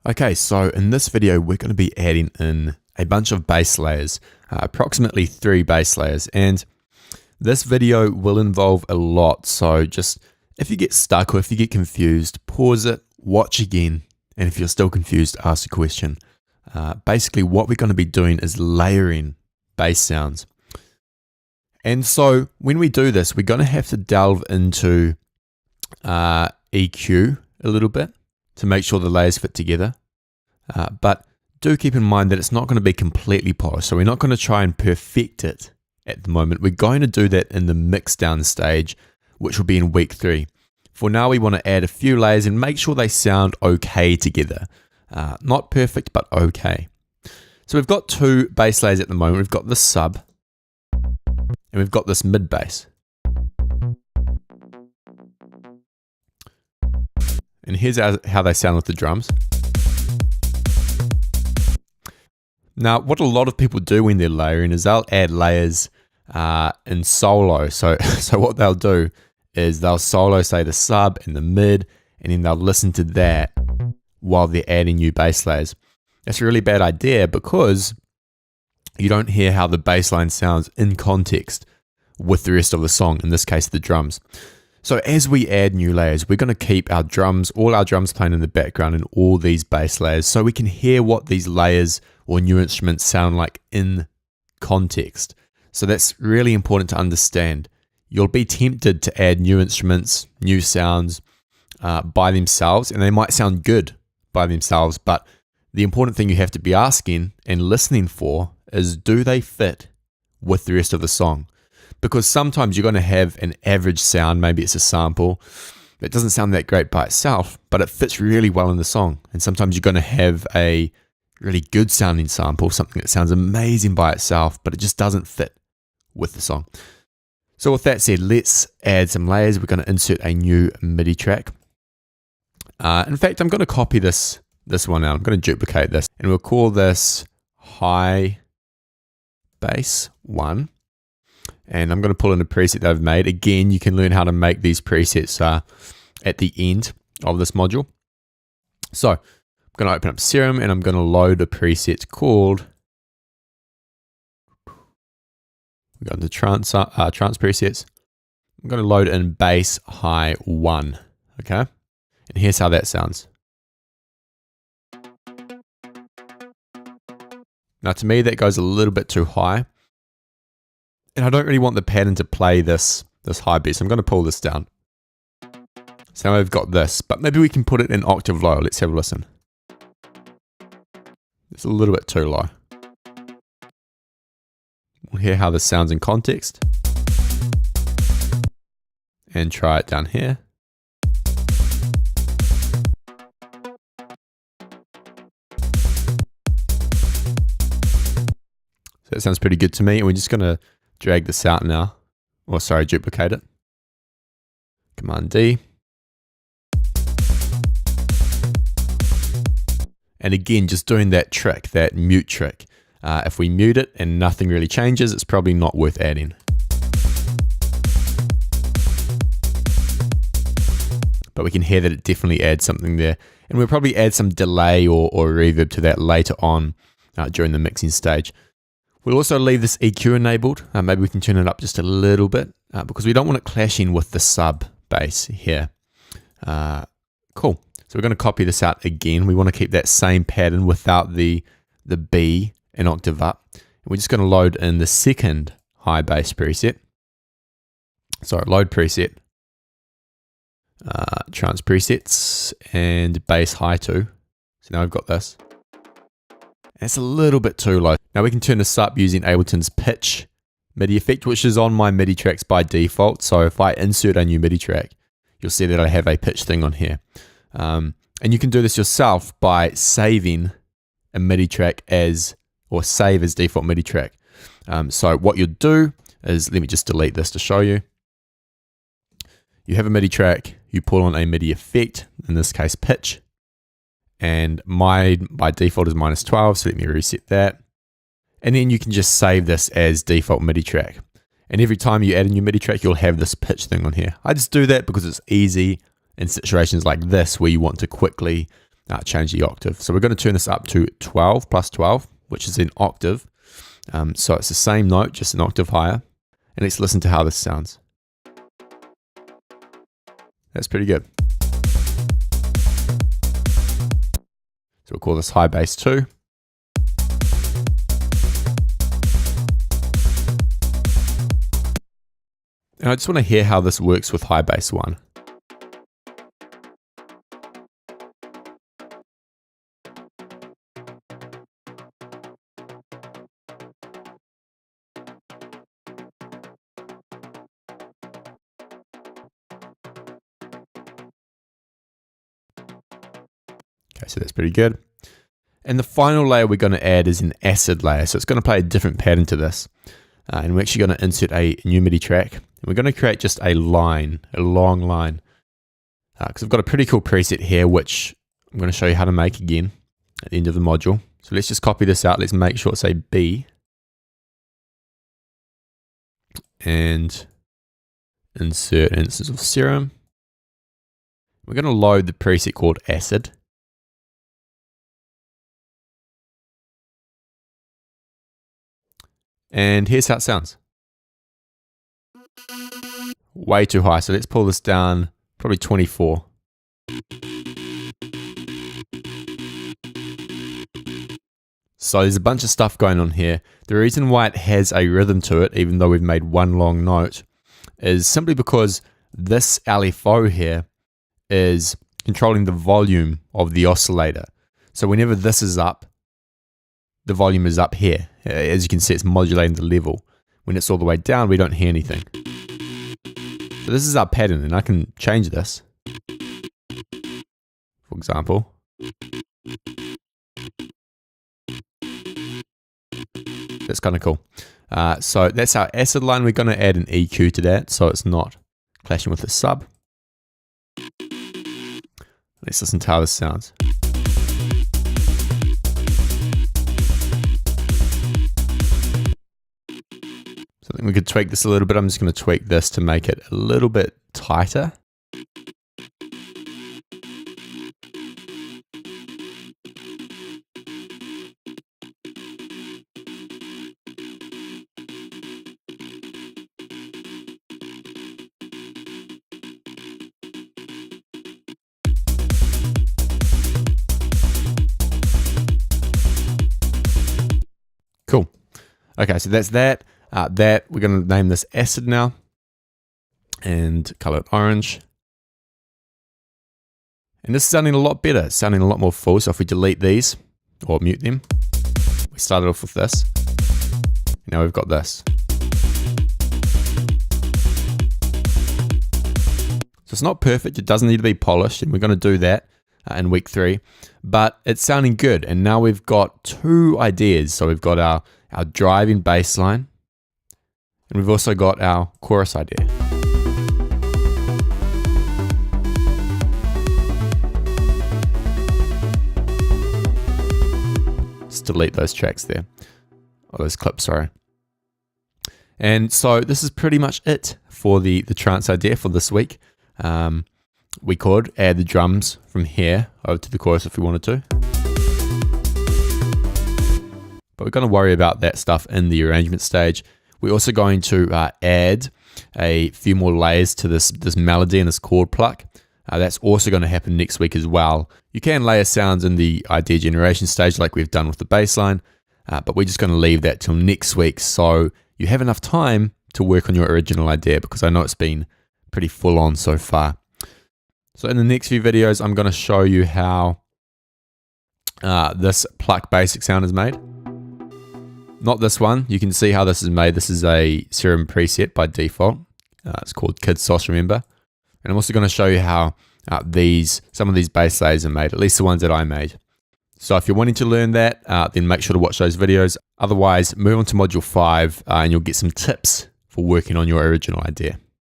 Okay, so in this video, we're going to be adding in a bunch of base layers, approximately 3 base layers. And this video will involve a lot. So just if you get stuck or if you get confused, pause it, watch again. And if you're still confused, ask a question. Basically, what we're going to be doing is layering bass sounds. And so when we do this, we're going to have to delve into EQ a little bit to make sure the layers fit together. But do keep in mind that it's not going to be completely polished. So we're not going to try and perfect it at the moment. We're going to do that in the mix down stage, which will be in week 3. For now, we want to add a few layers and make sure they sound okay together. Not perfect, but okay. So we've got 2 bass layers at the moment. We've got this sub and we've got this mid bass. And here's how they sound with the drums. Now, what a lot of people do when they're layering is they'll add layers in solo. So what they'll do is they'll solo, say, the sub and the mid, and then they'll listen to that while they're adding new bass layers. That's a really bad idea because you don't hear how the bass line sounds in context with the rest of the song, in this case, the drums. So as we add new layers, we're going to keep our drums, all our drums playing in the background in all these bass layers so we can hear what these layers or new instruments sound like in context. So that's really important to understand. You'll be tempted to add new instruments, new sounds by themselves, and they might sound good by themselves, but the important thing you have to be asking and listening for is, do they fit with the rest of the song? Because sometimes you're going to have an average sound, maybe it's a sample, it doesn't sound that great by itself, but it fits really well in the song. And sometimes you're going to have a really good sounding sample, something that sounds amazing by itself, but it just doesn't fit with the song. So with that said, let's add some layers. We're going to insert a new MIDI track. In fact, I'm going to copy this one out. I'm going to duplicate this, and we'll call this high bass 1. And I'm going to pull in a preset that I've made. Again, you can learn how to make these presets at the end of this module. So I'm going to open up Serum and I'm going to load a preset called, we got the trance presets. I'm going to load in bass high 1. Okay. And here's how that sounds. Now to me, that goes a little bit too high. And I don't really want the pattern to play this high bass. I'm going to pull this down. So now we've got this, but maybe we can put it in octave low. Let's have a listen. It's a little bit too low. We'll hear how this sounds in context. And try it down here. So that sounds pretty good to me. And we're just going to drag this out now, or sorry, duplicate it. Command D. And again, just doing that trick, that mute trick. If we mute it and nothing really changes, it's probably not worth adding. But we can hear that it definitely adds something there. And we'll probably add some delay or reverb to that later on during the mixing stage. We'll also leave this EQ enabled. Maybe we can turn it up just a little bit because we don't want it clashing with the sub bass here. Cool. So we're going to copy this out again. We want to keep that same pattern without the B an octave up. And we're just going to load in the second high bass preset. Sorry, load preset, trance presets, and bass high 2. So now we've got this. It's a little bit too low. Now we can turn this up using Ableton's pitch MIDI effect, which is on my MIDI tracks by default. So if I insert a new MIDI track, you'll see that I have a pitch thing on here. And you can do this yourself by saving a MIDI track or save as default MIDI track. So what you'll do is, let me just delete this to show you. You have a MIDI track, you pull on a MIDI effect, in this case pitch. And by default is -12, so let me reset that. And then you can just save this as default MIDI track. And every time you add a new MIDI track, you'll have this pitch thing on here. I just do that because it's easy in situations like this where you want to quickly change the octave. So we're going to turn this up to 12 plus 12, which is an octave. So it's the same note, just an octave higher. And let's listen to how this sounds. That's pretty good. So we'll call this high bass 2. And I just want to hear how this works with high bass 1. Okay, so that's pretty good. And the final layer we're going to add is an acid layer. So it's going to play a different pattern to this. And we're actually going to insert a new MIDI track. And we're going to create just a line, a long line. Because I've got a pretty cool preset here, which I'm going to show you how to make again at the end of the module. So let's just copy this out. Let's make sure it's a B. And insert an instance of Serum. We're going to load the preset called Acid. And here's how it sounds. Way too high, so let's pull this down, probably 24. So there's a bunch of stuff going on here. The reason why it has a rhythm to it, even though we've made one long note, is simply because this LFO here is controlling the volume of the oscillator. So whenever this is up, the volume is up here. As you can see, it's modulating the level. When it's all the way down, we don't hear anything. So this is our pattern, and I can change this. For example. That's kind of cool. So that's our acid line. We're going to add an EQ to that, so it's not clashing with the sub. Let's listen to how this sounds. So I think we could tweak this a little bit. I'm just going to tweak this to make it a little bit tighter. Cool. Okay, so that's that. We're going to name this acid now and color it orange. And this is sounding a lot better. It's sounding a lot more full. So if we delete these or mute them, we started off with this. Now we've got this. So it's not perfect. It doesn't need to be polished, and we're going to do that in week 3. But it's sounding good. And now we've got 2 ideas. So we've got our driving bass line, and we've also got our chorus idea. Just delete those tracks there. Oh, those clips, sorry. And so this is pretty much it for the trance idea for this week. We could add the drums from here over to the chorus if we wanted to. But we're going to worry about that stuff in the arrangement stage. We're also going to add a few more layers to this melody and this chord pluck. That's also going to happen next week as well. You can layer sounds in the idea generation stage like we've done with the bass line, but we're just going to leave that till next week so you have enough time to work on your original idea, because I know it's been pretty full on so far. So in the next few videos, I'm going to show you how this pluck basic sound is made. Not this one. You can see how this is made. This is a Serum preset by default. It's called Kid Sauce, remember? And I'm also going to show you how some of these bass layers are made, at least the ones that I made. So if you're wanting to learn that, then make sure to watch those videos. Otherwise, move on to Module 5 and you'll get some tips for working on your original idea.